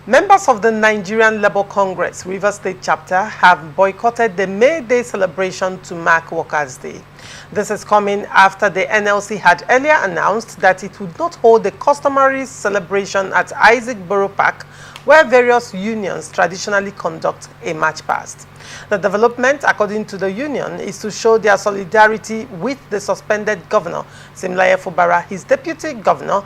Members of the Nigerian Labour Congress Rivers State chapter have boycotted the May Day celebration to mark Workers' Day. This is coming after the NLC had earlier announced that it would not hold the customary celebration at Isaac Borough Park, where various unions traditionally conduct a march past. The development, according to the union, is to show their solidarity with the suspended governor, Simlaye Fubara, his deputy governor,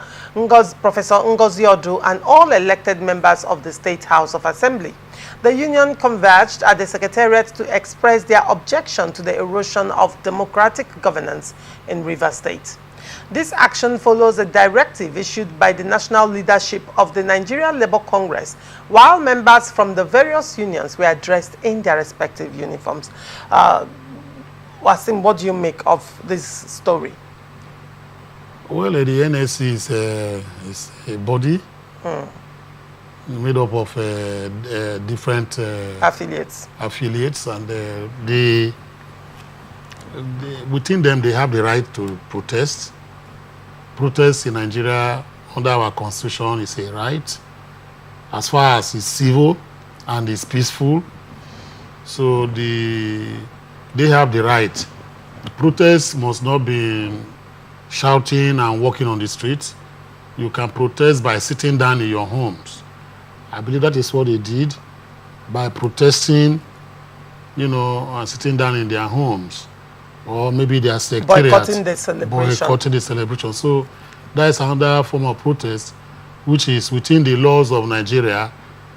Professor Ngozi Odu, and all elected members of the State House of Assembly. The union converged at the Secretariat to express their objection to the erosion of democratic governance in Rivers State. This action follows a directive issued by the national leadership of the Nigerian Labour Congress, while members from the various unions were dressed in their respective uniforms. Wasim, what do you make of this story? Well, the NLC is a body made up of different affiliates, and within them they have the right to protest. Protest in Nigeria under our constitution is a right, as far as it's civil and it's peaceful. So they have the right. The protest must not be shouting and walking on the streets. You can protest by sitting down in your homes. I believe that is what they did by protesting, and sitting down in their homes. Or maybe their secretariat. Boycotting the celebration. Boycotting the celebration. So that is another form of protest, which is within the laws of Nigeria.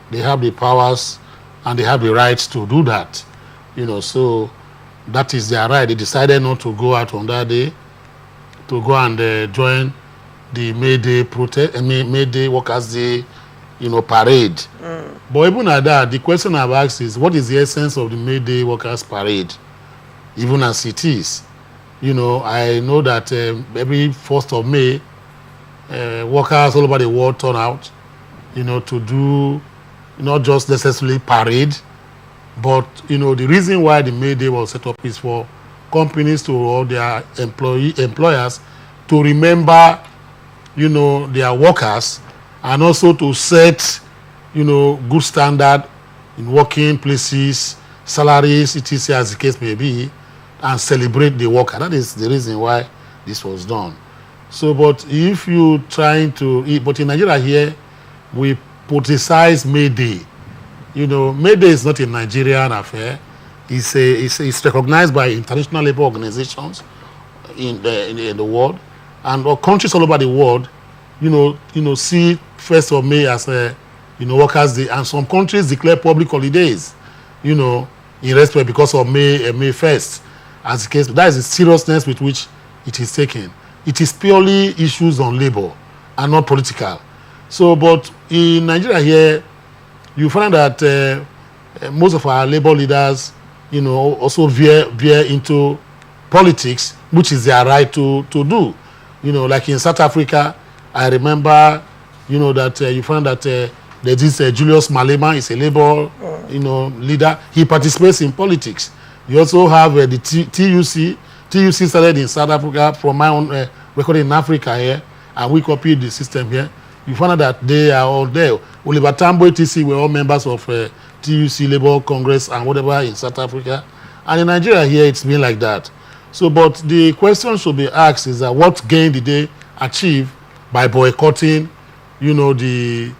They have the powers and they have the rights to do that. So that is their right. They decided not to go out on that day, to go and join the May Day protest, May Day Workers' Day, parade. But even at that, the question I've asked is, what is the essence of the May Day Workers' Parade? Even as it is, I know that every 1st of May, workers all over the world turn out, to do not just necessarily parade, but the reason why the May Day was set up is for companies to all their employers to remember, their workers, and also to set, good standard in working places, salaries, etc., as the case may be, and celebrate the worker. That is the reason why this was done. So, but if you trying to, but in Nigeria here, we politicize May Day. May Day is not a Nigerian affair. It's recognized by international labor organizations in the world, and countries all over the world, see 1st of May as a, Workers' Day, and some countries declare public holidays, in respect because of May 1st. As the case, that is the seriousness with which it is taken. It is purely issues on labor and not political. So, but in Nigeria here, you find that most of our labor leaders, also veer into politics, which is their right to do. Like in South Africa, I remember, that you find that there's this Julius Malema is a labor, leader. He participates in politics. You also have the TUC. TUC started in South Africa from my own record in Africa here, and we copied the system here. You find out that they are all there. Oliver Tambo, etc. were all members of TUC Labour Congress and whatever in South Africa. And in Nigeria here, it's been like that. So, but the question should be asked is that what gain did they achieve by boycotting, the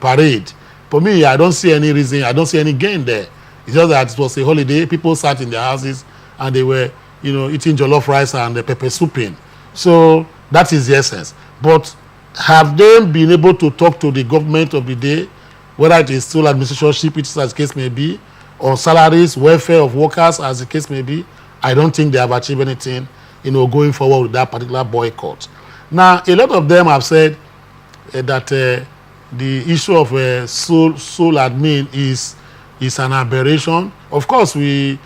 parade? For me, I don't see any reason. I don't see any gain there. It's just that it was a holiday. People sat in their houses and they were, eating jollof rice and pepper souping. So that is the essence. But have they been able to talk to the government of the day, whether it is still administratorship, as the case may be, or salaries, welfare of workers, as the case may be? I don't think they have achieved anything, going forward with that particular boycott. Now, a lot of them have said that the issue of sole admin is an aberration. Of course, we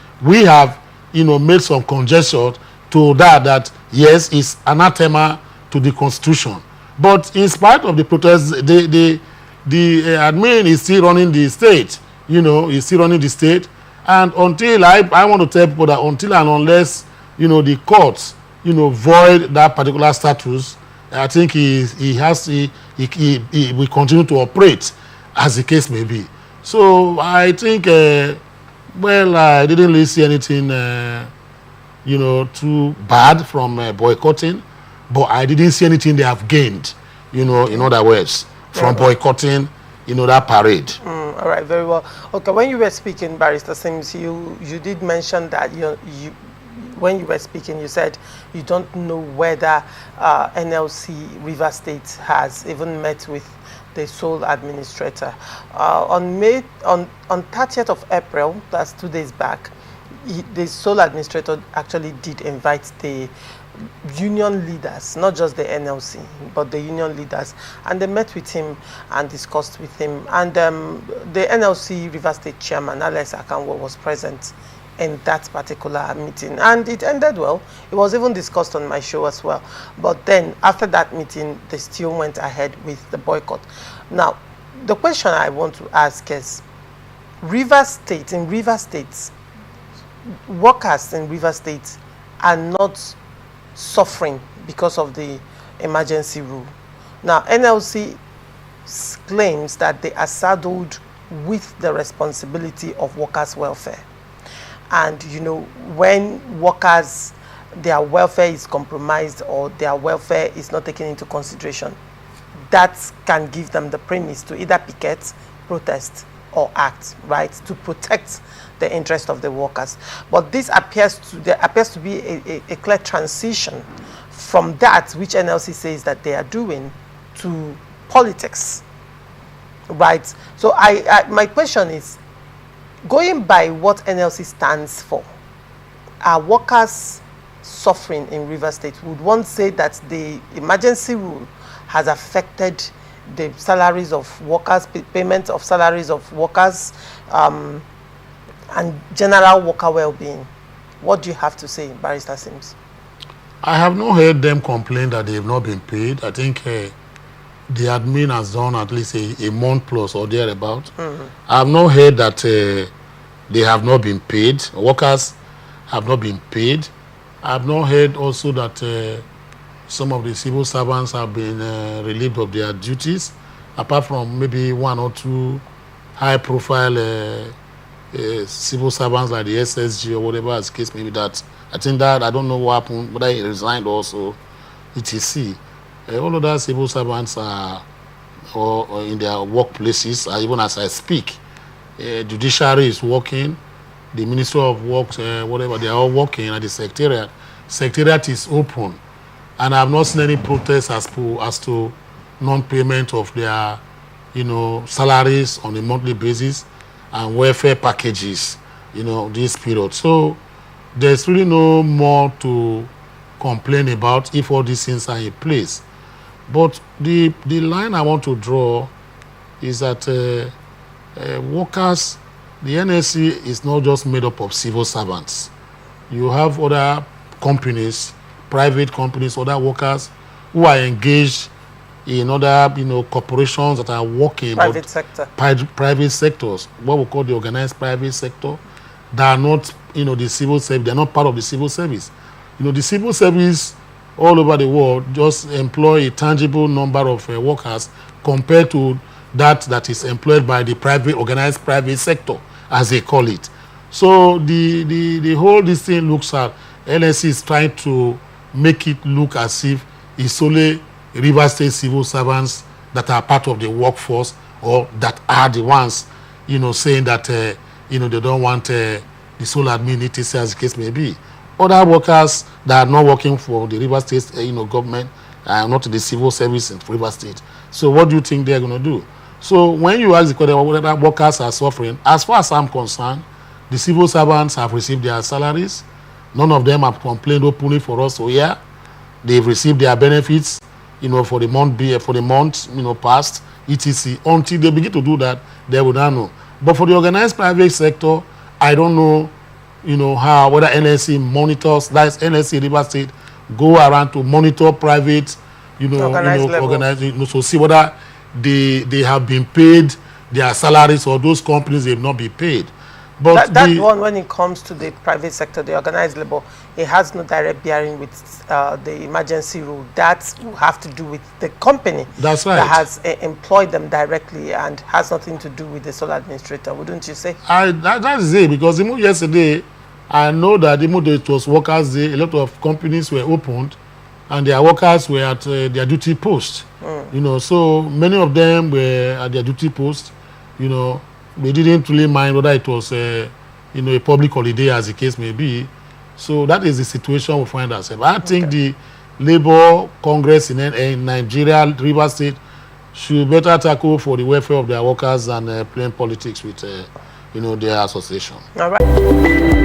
have, made some conjecture to that yes, it's anathema to the Constitution. But in spite of the protests, the admin is still running the state. Is still running the state. And until I want to tell people that until and unless, the courts, void that particular status, I think he will continue to operate. as the case may be. So I think, well, I didn't really see anything, too bad from boycotting, but I didn't see anything they have gained, in other words, from boycotting, that parade. All right, very well. Okay, when you were speaking, Barrister Sims, you did mention that when you were speaking, you said you don't know whether NLC Rivers State has even met with the sole administrator. On 30th of April, that's 2 days back, the sole administrator actually did invite the union leaders, not just the NLC, but the union leaders, and they met with him and discussed with him. And the NLC Rivers State chairman, Alex Akanwo, was present in that particular meeting, and it ended well. It was even discussed on my show as well. But then after that meeting, they still went ahead with the boycott. Now, the question I want to ask is, Rivers State, workers in Rivers State are not suffering because of the emergency rule. Now, NLC claims that they are saddled with the responsibility of workers' welfare. And, when workers, their welfare is compromised or their welfare is not taken into consideration, that can give them the premise to either picket, protest, or act, right, to protect the interest of the workers. But this appears to be a clear transition from that which NLC says that they are doing to politics, right? So my question is, going by what NLC stands for, are workers suffering in Rivers State? Would one say that the emergency rule has affected the salaries of workers, payment of salaries of workers, and general worker well-being? What do you have to say, Barrister Sims? I have not heard them complain that they have not been paid. I think the admin has done at least a month plus or thereabout. I have not heard that they have not been paid. Workers have not been paid. I have not heard also that some of the civil servants have been relieved of their duties, apart from maybe one or two high-profile civil servants like the SSG or whatever as the case may be. That I think that I don't know what happened, whether he resigned also, etc. All of that civil servants are or in their workplaces, even as I speak. Judiciary is working, the Ministry of Works, whatever, they are all working at the secretariat. Secretariat is open, and I have not seen any protests as to non-payment of their, salaries on a monthly basis and welfare packages, this period. So there's really no more to complain about if all these things are in place. But the line I want to draw is that workers, the NLC is not just made up of civil servants. You have other companies, private companies, other workers who are engaged in other, corporations that are working. Private sector. Private sectors, what we call the organized private sector, that are not, the civil service. They're not part of the civil service. The civil service all over the world just employ a tangible number of workers compared to that is employed by the private, organized private sector, as they call it. So the whole this thing looks at, NLC is trying to make it look as if it's only Rivers State civil servants that are part of the workforce, or that are the ones, saying that, they don't want the sole admin, etc., as the case may be. Other workers that are not working for the Rivers State, government, are not the civil service in Rivers State. So what do you think they're going to do? So when you ask the question whether workers are suffering, as far as I'm concerned, the civil servants have received their salaries. None of them have complained openly for us. So yeah, they've received their benefits, for the month, past, etc. Until they begin to do that, they will not know. But for the organized private sector, I don't know, how, whether NLC monitors, that's NLC Rivers State, go around to monitor private, organized, so see whether they have been paid their salaries, or those companies have not been paid. But that one, when it comes to the private sector, the organized labor, it has no direct bearing with the emergency rule. That will have to do with the company That's right. that has employed them directly and has nothing to do with the sole administrator, wouldn't you say? That's it, because even yesterday, I know that even though it was Workers' Day, a lot of companies were opened and their workers were at their duty post. You know, so many of them were at their duty post. You know, they didn't really mind whether it was a public holiday, as the case may be. So that is the situation we find ourselves. I think the Labour Congress in Nigeria, Rivers State, should better tackle for the welfare of their workers than playing politics with their association. All right.